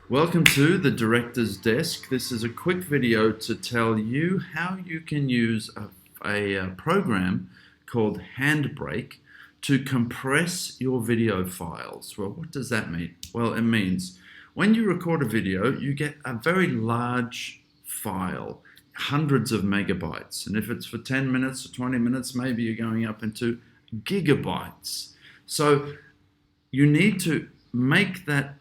Welcome to the Director's Desk. This is a quick video to tell you how you can use a program called Handbrake to compress your video files. Well, what does that mean? Well, it means when you record a video, you get a very large file, hundreds of megabytes. And if it's for 10 minutes or 20 minutes, maybe you're going up into gigabytes. So you need to make that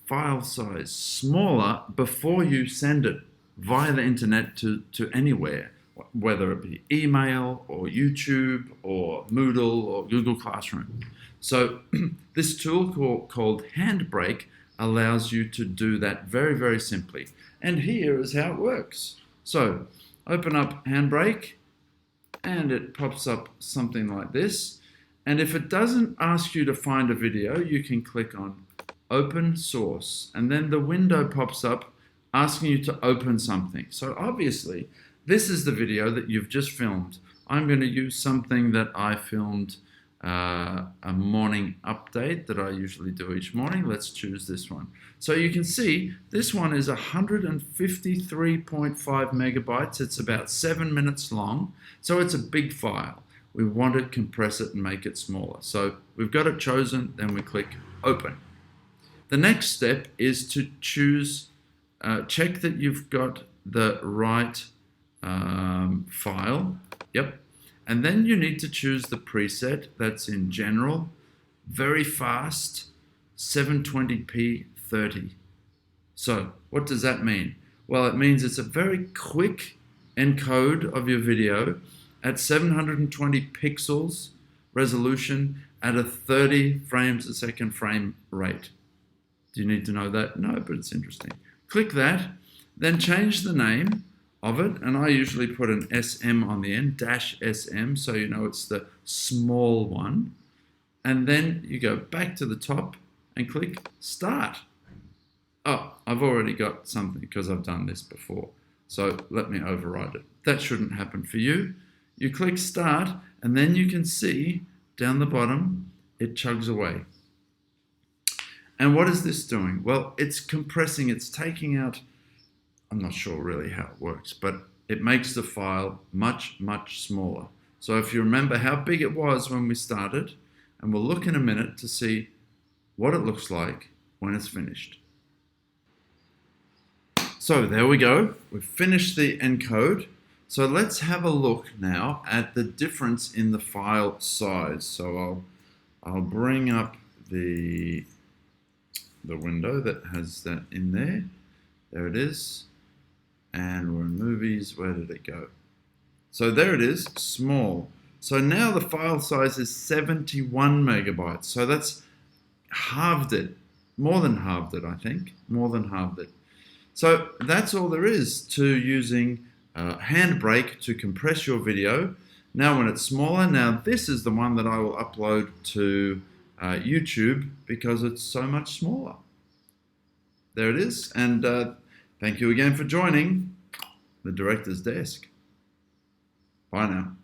file size smaller before you send it via the internet to anywhere, whether it be email or YouTube or Moodle or Google Classroom. So this tool called Handbrake allows you to do that very, very simply. And here is how it works. So open up Handbrake and it pops up something like this. And if it doesn't ask you to find a video, you can click on Open Source, and then the window pops up asking you to open something. So obviously, this is the video that you've just filmed. I'm going to use something that I filmed, a morning update that I usually do each morning. Let's choose this one. So you can see this one is 153.5 megabytes. It's about 7 minutes long. So it's a big file. We want to compress it and make it smaller. So we've got it chosen, then we click Open. The next step is to choose, check that you've got the right file. Yep. And then you need to choose the preset that's in general, very fast, 720p 30. So what does that mean? Well, it means it's a very quick encode of your video at 720 pixels resolution at a 30 frames a second frame rate. Do you need to know that? No, but it's interesting. Click that, then change the name of it, and I usually put an SM on the end, -SM, so you know it's the small one. And then you go back to the top and click Start. Oh, I've already got something because I've done this before. So let me override it. That shouldn't happen for you. You click Start, and then you can see down the bottom, it chugs away. And what is this doing? Well, it's compressing, it's taking out, I'm not sure really how it works, but it makes the file much, much smaller. So if you remember how big it was when we started, and we'll look in a minute to see what it looks like when it's finished. So there we go, we've finished the encode. So let's have a look now at the difference in the file size. So I'll bring up the window that has that in there. There it is. And we're in movies. Where did it go? So there it is, small. So now the file size is 71 megabytes. So that's halved it. More than halved it, I think. More than halved it. So that's all there is to using Handbrake to compress your video. Now when it's smaller, now this is the one that I will upload to YouTube because it's so much smaller. There it is, and thank you again for joining the Director's Desk. Bye now.